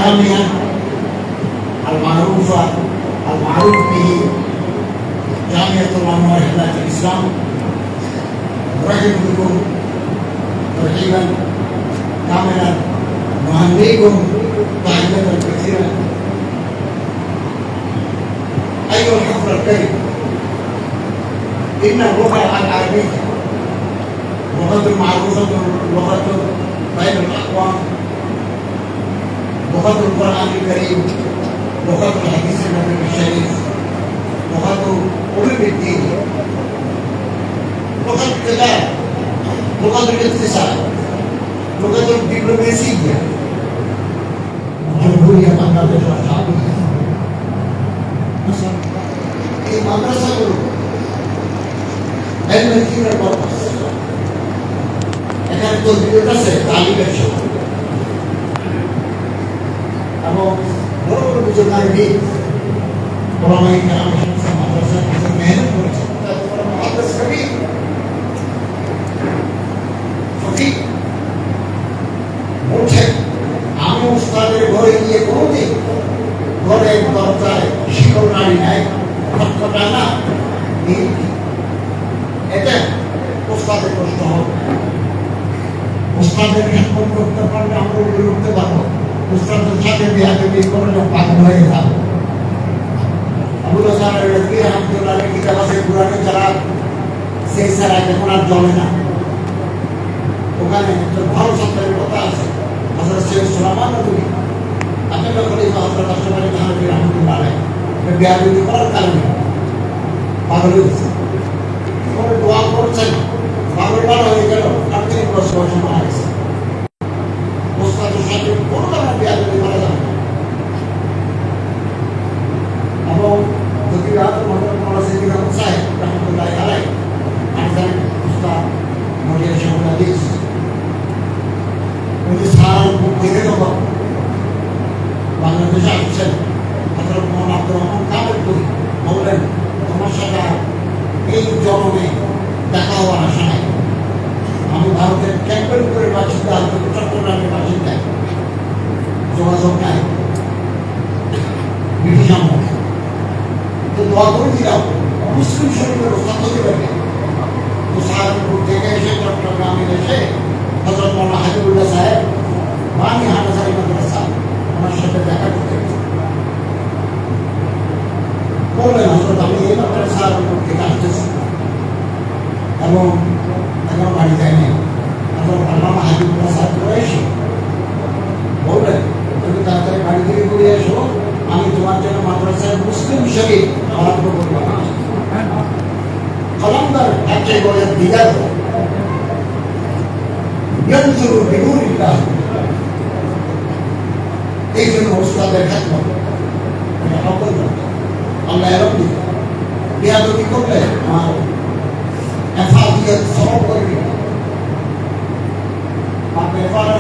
الجامعة المعروفة المعروف به جامعة الأنوار هداية الإسلام. أرحب بكم ترحيبا كاملا، نهنيكم تحية كثيرة. أيها الحفل الكريم، إن اللغة العربية لغة معروفة، لغة بين الأقوام، لغة القرآن الكريم، لغة الحديث النبوي الشريف، لغة علوم الدين، لغة الكلام، لغة الاقتصاد، لغة الدبلوماسية. جمهورية بنغلاديش الشعبية مثلا এই মাদ্রাসাগুলো এলমেন্টারি পারপাস, এখানে তদবির আছে তালিমের সময় এবং বড় বড় বুজুর্গানি ওলামায়ে কেরাম মাদ্রাসার কিছু মেহনত করেছে। মুহাদ্দিস কবির ফকিহ বলছেন, আমি উস্তাদের ঘরে গিয়ে কোনোদিন ঘরের দরজায় শিকল নাড়ি নাই, খটখটা না, এতে উস্তাদের কষ্ট হবে। উস্তাদের সম্পর্ক করতে পারলে আমরা উপরে উঠতে পারবো। উস্তাদের সাথে বিয়াদবি করলে পাগল হয়ে যাবো। আবুল হাসান রাজভী রহমাতুল্লাহ আলাইহি কিতাব আছে কুরআনে যারা সেই সারা যখন আর জমে না, ওখানে একটা ভালো ছাত্রের কথা আছে হযরত সৈয়দ সুলাইমান নবী আপনারা খলিফা হযরত আশরাফ আলী থানভী রহমাতুল্লাহ আলাইহি বিয়াদবি করার কারণে পাগল হয়ে গেছে। পরে দোয়া করছেন, পাগল পাগল হয়ে গেল, আর তিনি বছর মারা গেছে। উস্তাদের সাথে কোনো ধরনের বিয়াদবি করা যাবে না। এবং যদি মহম্মদ মাওলানা সিদ্দিক আহমদ সাহেব রহমতুল্লাহ আলাইহি আনসার উস্তাদ মরিয়া শাহুল হাদিস উনি সাহারানপুর থেকে যখন বাংলাদেশে আসছেন, হযরত মাওলানা আব্দুর রহমান কাদের কবি বললেন, তোমার সাথে এই জন্মে দেখা হওয়ার আশা নাই। আমি ভারতের ক্যাম্পেলপুরের বাসিন্দা, চট্টগ্রামের বাসিন্দা, যোগাযোগ নাই ব্রিটিশ আমলে। তো দোয়া করে দিলাম মুসলিম শরীফের ওস্তাদ হতে পারবে। তো সাহারানপুর থেকে এসে চট্টগ্রামে এসে হযরত মাওলানা হাবিবুল্লাহ সাহেব বানী হানাজারি মাদ্রাসা ওনার সাথে দেখা করতে বললেন, হযরত আমি এই মাত্র সাহারানপুর থেকে আসতেছি এবং এখন বাড়ি যায়নি। হযরত আল্লামা হাবিবুল্লাহ সাহেব এসে বললেন, তুমি তাড়াতাড়ি বাড়ি থেকে ঘুরে এসো, আমি তোমার জন্য মাদ্রাসায় মুসলিম শরীফ আরম্ভ করবো। কলমদার একটা বলে দিদার এই জন্য উস্তাদের খেদমত আল্লাহ রাব্বি বিয়াদবি করলে আমার এফাদিয়ত সওয়াব করবে। আপনি এফাদের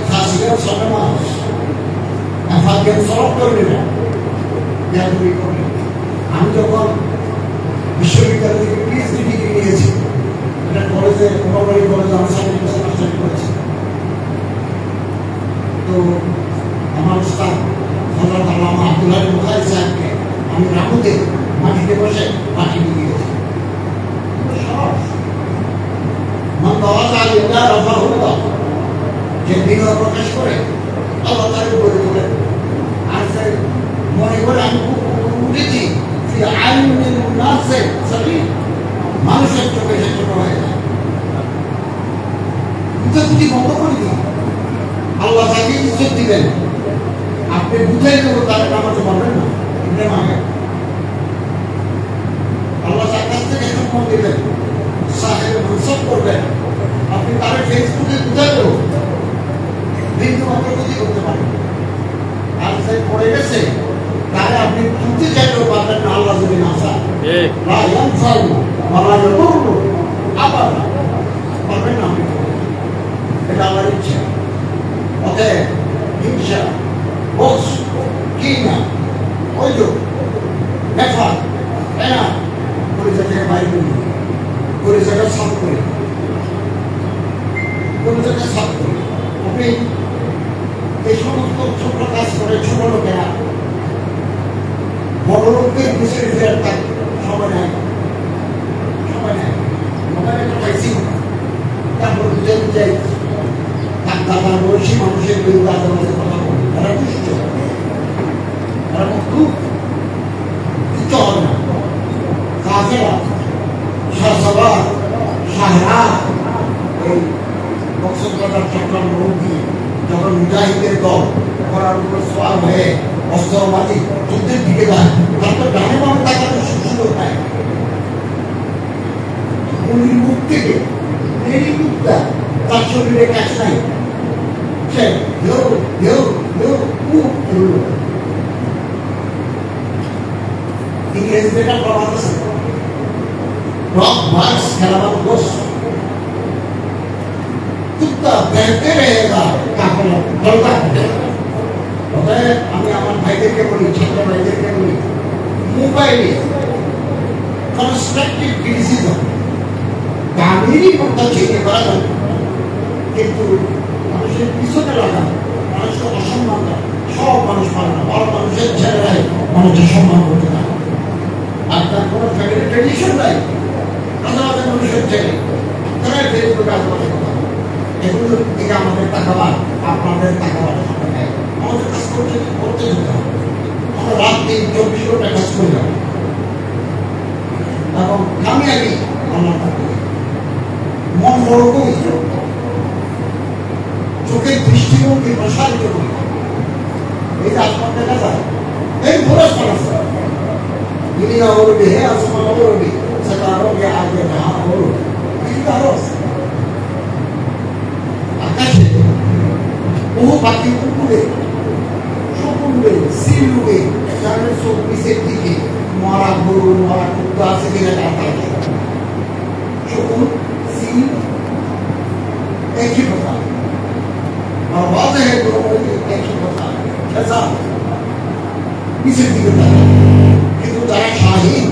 খাসিয়ত সবে মানুষ এফাদিয়ত সওয়াব করবে না, বিয়াদবি করবে। আমি যখন বিশ্ববিদ্যালয় থেকে পিএইচডি ডিগ্রি নিয়েছি, এটা কলেজে মোটামুটি কলেজে আমি সার্টিফিকেট করেছি। তো আমার উস্তাদ হযরত আল্লামা আব্দুল্লাহ বুখারী সাহেবকে আমি রামুতে মাটিতে বসে পাঠি দিয়েছি। যে বিনয় প্রকাশ করে আল্লাহ তাকে বলে দিলেন, আর মনে করে আমি উঠেছি মানুষের চোখে সে ছোট হয়ে যায়। বুঝাবুঝি বন্ধ করে দিন, আল্লাহ তাকে ইজ্জত দিবেন। আপনি বুঝাই দেবো তার নামাতে পারবেন না, আল্লাহ তার কাছ থেকে সম্মান দিবেন, সাহেব মনসব করবেন। আপনি তার ফেসবুকে বুঝাই দেবো, বিন্দু মাত্র ক্ষতি করতে পারেন। আর সে পড়ে গেছে তাহলে আপনি বুঝতে চাইলেও পারবেন না, আল্লাহ যদি না চান আবার পারবেন না, এটা আমার ইচ্ছা। অতএব হিংসা, বোস, কিনা, অযোগ, নেফাক, এনা পরিচয় থেকে বাইরে করি, পরিচয়টা সাফ করি, পরিচয়টা সাফ করি। আপনি এই সমস্ত ছোট কাজ করে ছোট লোকেরা বড় লোকদের পিছনে ফেরার তার সময় নেয় মোবাইলে একটা পাইছি তারপর বুঝে বুঝাই তার দাদার বয়সী মানুষের বিরুদ্ধে আদালতে কথা বলে তারা দুষ্ট, তারা খুব দিতে হবে না। কাজেরা শাহসভা শাহরা এই বক্সবাজার চট্টগ্রাম রোড দিয়ে যখন মুজাহিদের দল করার উপর সোয়ার হয়ে অস্ত্রবাদী যুদ্ধের দিকে যায়, তারপর ডানে বামে তাকানোর সুযোগ পায়। উনি মুখ থেকে এই মুখটা তার শরীরে কাজ নাই, সে ইংরেজিতে একটা প্রবাদ আছে, রক মার্কস খেলাবার দোষ কুত্তা দেখতে रहेगा কাপড় চলতা। অতএব আমি আমার ভাইদেরকে বলি, ছোট ভাইদেরকে বলি, মোবাইলে কনস্ট্রাকটিভ ক্রিটিসিজম গাম্ভীর্য করতে চেষ্টা করা যাবে, কিন্তু মানুষের পিছনে লাগা, মানুষকে অসম্মান করা সব মানুষ পারে না। বড় মানুষের ছেলেরাই মানুষের সম্মান করতে পারে। আপনার কোনো ফ্যামিলি ট্রেডিশন নাই, আমাদের মানুষের ছেলে তারাই ফেসবুকে আজমাতে কথা, এগুলো থেকে আমাদের টাকাবার আপনাদের টাকাবার সময় নেয়। আমাদের কাজ করতে করতে যেতে হবে, আমরা রাত দিন 24 ঘন্টা কাজ করে যাবো এবং কামিয়াবি আমার থাকবে। মন বড় পবিত্র, চোখের দৃষ্টিভঙ্গি প্রসারিত করি, এই যে আপনার দেখা যায় এই ফরজ মানুষ দুনিয়া ওরবি হে আসমান ওরবি সদারোগে আগে জহান ওরবি আকাশে বহু পাখি উড়ে সবুড়ে সিল উড়ে চারের চোখ নিচের দিকে মরা গরু মরা কুত্তা আছে কিনা তার সবুর সিল একই কথা, আর বাজে একই কথা খেসা নিচের দিকে থাকে। কিন্তু যারা শাহীন,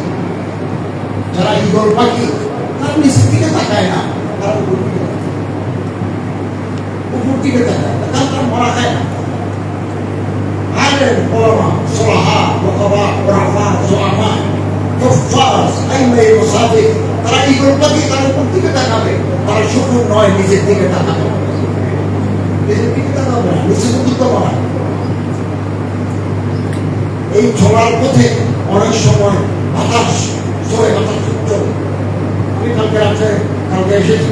যারা ঈগল পাখি, তারা নিচের দিকে তাকায় না, তারা উপর দিকে তাকায়, কারণ তারা মরা খায় না। আলেম ওলামা সুলাহা ওয়াকাবা ওরাফা জুআমা কুফফার আইমাই মুসাফির, তারা ঈগল পাখি, তারা উপর দিকে তাকাবে, তারা শুকুর নয় নিচের দিকে তাকাবে। নিচের দিকে তাকাবে না, নিচে উদ্যুত বানা। এই চলার পথে অনেক সময় বাতাস চলে, বাতাস চলে। আমি কালকে এসেছি,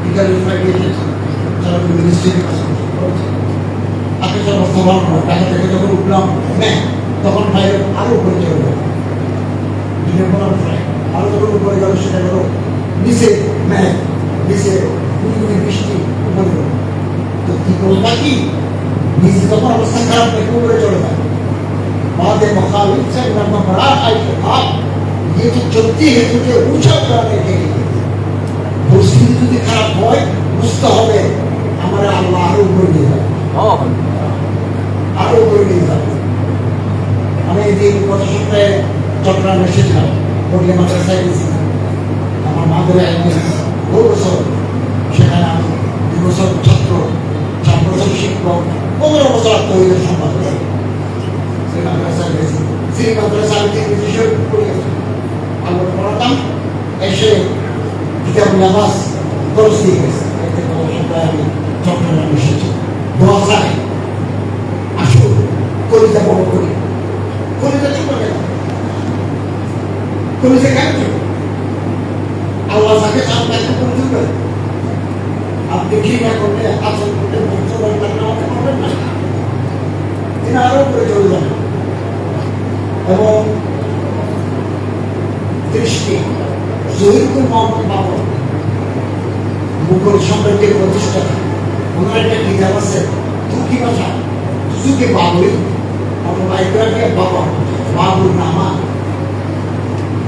বিকালে এসেছি, যারা মিনিস্ট্রির কাজ করছে আপনি যখন অর্থবান টাকা থেকে যখন উঠলাম তখন ভাইয়ের আরো উপরে চলে গেল, দিনের পর ফ্রাই আরো যখন উপরে গেল সেটা গেল নিচে ম্যাঘ, নিচে গুড়ি বৃষ্টি উপরে গেল। তো কি করবা কি নিচে যখন অবস্থা খারাপ থাকে উপরে চলে যায়। बातें मुखालिफ से नरमा बड़ा आई आप ये तो चलती है तुझे ऊंचा कराने के लिए। परिस्थिति যদি খারাপ হয় বুঝতে হবে আমার আল্লাহ আরো উপরে নিয়ে যাবে, আরো উপরে নিয়ে যাবে। আমি এদিন গত সপ্তাহে চট্টগ্রাম এসেছিলাম, পড়লে মাদ্রাসায় গেছিলাম, আমার মাদের একদিন 2 বছর সেখানে আমি 2 বছর ছাত্র, 4 বছর শিক্ষক, 15 বছর আত্মীয়দের সম্মান করেছি। সেই মাদ্রাসা বিষয় আমরা পড়াতাম, এসে কিতাব নামাজ খরচ দিয়ে গেছে। আমি চট্টগ্রাম এসেছি, দোয়া চাই আসুন কলিজা বড় করি, কলিজা ছোট কেন, কলিজা কেন ছোট? আল্লাহ যাকে চান তাকে করে দেবে। আপনি ঘৃণা করলে আচরণ করলে বঞ্চনা আমাকে করবেন না, তিনি আরো করে চলে যাবেন। এবং দৃষ্টি জহিরুল মোহাম্মদ বাবর মুঘল সাম্রাজ্যের প্রতিষ্ঠাতা, ওনার একটা কিতাব আছে তুর্কি ভাষা, তুজুকে বাবুই অটোবায়োগ্রাফি অফ বাবর, বাবুর নামা।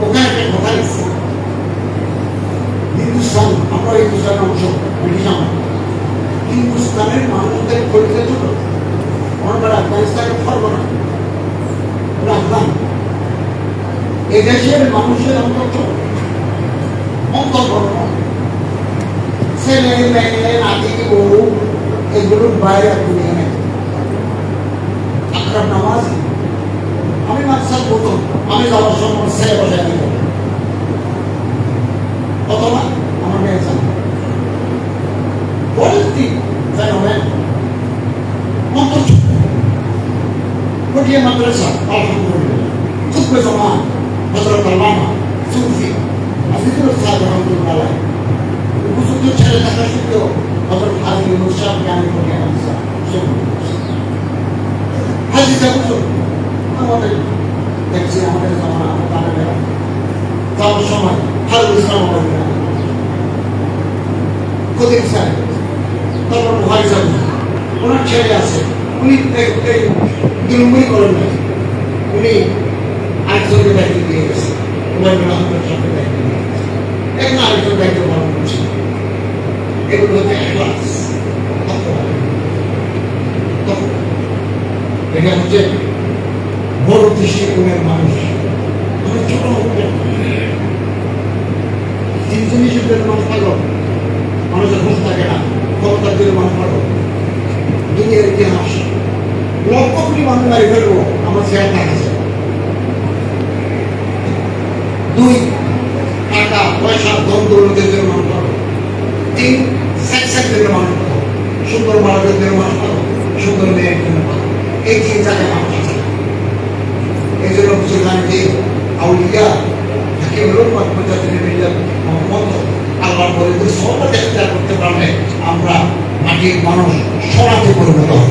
ওখানে একটা কথা লিখছে, হিন্দুস্তান, আমরা হিন্দুস্তানের অংশ, ব্রিটিশ আমল, হিন্দুস্তানের মানুষদের পরিচয় ছোট, ওনারা আফগানিস্তানের ফর্ম না রাখলাম। এদেশের মানুষের অন্তত ছেলে মেয়ে নাতি বউ এগুলোর বাইরে আর দুনিয়া নেই। আকরাম নামাজ আমি মাকসাদ প্রথম আমি যাওয়ার সময় ছেলে বসে আমি অথবা আমার মেয়ে চান পরিস্থিতি তাই হবে গোটিয়ে মাদ্রাসা আলহামদুলিল্লাহ খুববে জমা হযরত আল্লামা সুফি আজিজুল সাহেব রহমাতুল্লাহ উপযুক্ত ছেলে থাকা সত্ত্বেও হযরত হাজী মুশারফ জ্ঞানী গোটিয়ে মাদ্রাসা হাজী সাহেব আমাদের দেখছি আমাদের জামানা আমাদের যাওয়ার সময় হাজী ইসলাম কদিন স্যার তারপর ভাই সাহেব ওনার ছেলে আছে উনি দুলুমুই করেন না উনি আরেকজনকে দায়িত্ব দিয়ে গেছে সাথে দায়িত্ব দিয়ে গেছে এক না আরেকজন দায়িত্ব পালন করছে এগুলো হচ্ছে ক্লাস এটা হচ্ছে বড় দৃষ্টিকোণের মানুষ অনেক ছোট তিন জিনিসের মানুষ পাগল মানুষের ঘুষ থাকে না ক্ষমতার দিকে মানুষ পাগল দুনিয়ার ইতিহাস লক্ষ কোটি মানুষ মারি ফেলবো আমার শেয়ার থাকছে দুই টাকা পয়সা ধন দৌলতের জন্য মানুষ পাগল তিন সেক্সের জন্য মানুষ পাগল সুন্দর বাড়ানোর জন্য মানুষ পাগল সুন্দর মেয়ের জন্য পাগল এই তিন জায়গায় মানুষ আছে এই জন্য বুঝলামকে আউলিয়া তাকে রহমত মুজাদ্দিদ মিল্লাত মুহাম্মদ আল্লাহ বলে যে সবটা চেষ্টা করতে পারলে আমরা মাটির মানুষ সমাজে পরিণত হব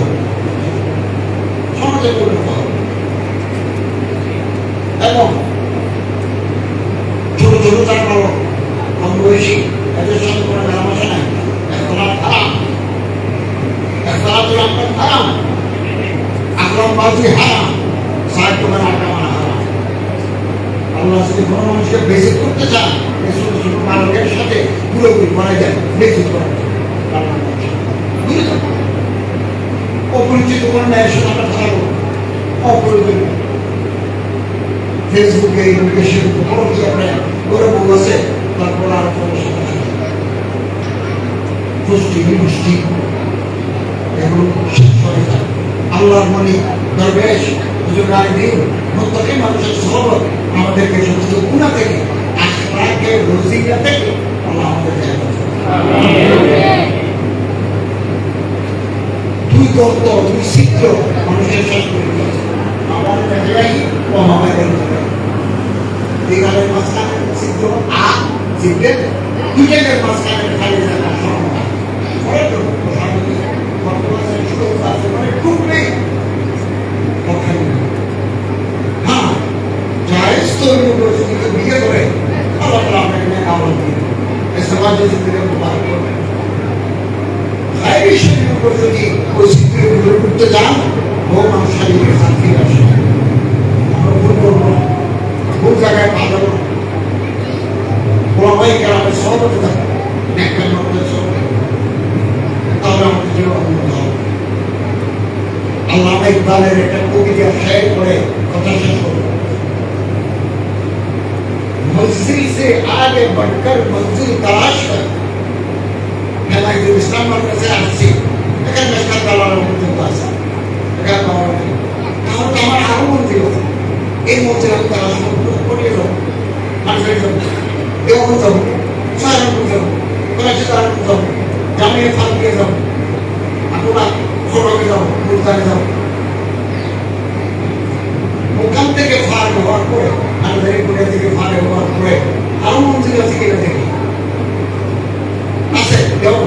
সমাজে পরিণত হব এবং ছোট ছোট যারা কম বয়সী এদের সঙ্গে কোনো মেলামেশা নাই একতলা হারাম একতলা তো আপনার হারাম আকরামবাজি হারাম সাহেব তোমার আড্ডা মারা হারাম আল্লাহ যদি কোনো মানুষকে বেসিক করতে চান এই ছোট ছোট মানবের সাথে পুরোপুরি মারা যায় বেসিক করা অপরিচিত কোনো ন্যায়ের সাথে আমরা থাকবো অপরিচিত ফেসবুকে ইউটিউবে সেরকম কোনো কিছু আপনার করে বউ আছে তারপর আর কোনো পুষ্টি বিপুষ্টি এগুলো আল্লাহর মনি দরবেশ মুত্তাকি মানুষের সহবত আমাদেরকে সমস্ত গুনাহ থেকে আখলাকের রজিয়া থেকে আল্লাহ আমাদেরকে দুই গর্ত দুই ছিদ্র মানুষের শেষ করে দিয়েছে আমার দেখলাই ও আমাদের দিগালের মাঝখানে ছিদ্র ছিদ্রের দুই জায়গার মাঝখানে খালি জায়গা সরমা মানে খুব নেই হ্যাঁ জায়েজ তরুণ পরিস্থিতিকে বিয়ে করে আল্লাহ তাআলা আপনাকে নেক আমল দিবেন এই সমাজে জিন্দগি মুবারক করবেন গায়বী শরীর উপর যদি পরিস্থিতির উপর উঠতে যান বহু মানুষ শারীরিক শান্তি আসে আমরা ভুল করবো না ভুল জায়গায় পা দেবো না ওলামায়ে কেরামের সহবতে থাকবো নেক কাজের সহবতে তাহলে আমাদের জীবন উন্নত হবে আল্লামা ইকবালের একটা কবিতা শেয়ার করে কথা শেষ করব मंजिल से आगे बढ़कर मंजिल तलाश कर मैं इस्लाम से আসছি এখানে মেশকাত আল্লাহর পর্যন্ত আছে এখানে তাহলে আমার আরো মন্দির এই মন্দির আমি তালাশ করিয়ে যাবো মানুষের জন্য দেওয়ান যাবো সাহারানপুর যাবো কলেজে যাবো জামিয়া ফালকে যাবো আমরা খড়গে যাবো মুলতানে যাবো ওখান থেকে ফার ব্যবহার করে আমাদের কোরিয়া থেকে ফার ব্যবহার করে আরো মন্দির আছে কিনা থেকে আছে দেওয়া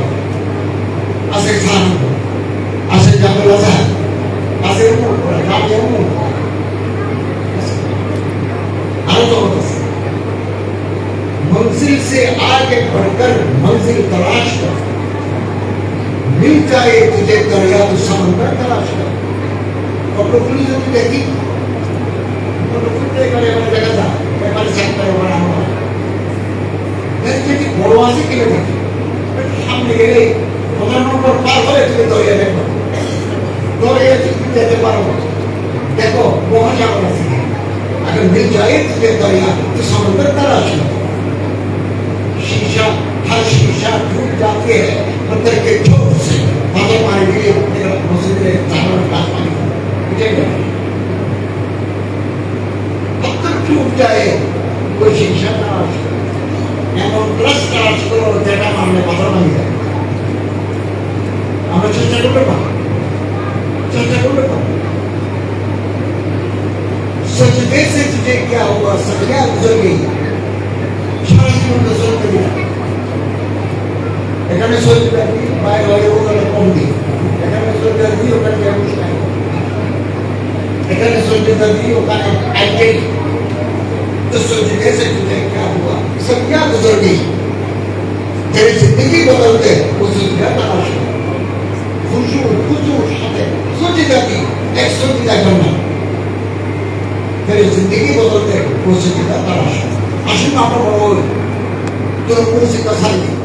আছে সাহারানপুর আছে জামিয়া আজহার আছে জামিয়া আরো জগৎ আছে मंजिल से आगे बढ़कर मंजिल तलाश कर मिल जाए तुझे दरिया तो समंदर तलाश कर প্রকৃতি যদি দেখি প্রকৃতি এখানে দেখা যায় এখানে সেক্টরে বানানো হয় যেটি বড় আছে কিনে দেখি সামনে গেলে ১৫ নম্বর পার হলে তুমি দরিয়া দেখো দরিয়া যেতে পারো দেখো মহাসাগর আছে अगर मिल जाए तुझे दरिया तो समंदर तलाश कर शीशा हर शीशा टूट जाती है पत्थर के चोट से তাদের পানি দিয়ে মসজিদে জানার গ্লাস পানি এটাই না প্রত্যেকটি উদ্যায় ওই শিক্ষা তারা এমন ক্লাস তারা ছিল যেটা মানলে কথা মানি যায় আমরা চেষ্টা করতে পারি চেষ্টা করতে পারি सच में से तुझे क्या हुआ सदियां गुजर गई सारा जीवन गुजर गया এখানে সত্যি বাইরে হয়ে ওখানে কম দিই এখানে সত্যি দিই ওখানে ব্যবস্থা নাই এখানে সত্যি দিই ওখানে আইটেই तो सोचने से तुझे क्या हुआ सदियां गुजर गई तेरी जिंदगी बदल दे उस दुनिया का आशा खुशूर साथे सोची जाती एक सोची का करना तेरी जिंदगी बदल दे वो सोची का आशा आशा ना बोल तो उसी का सारी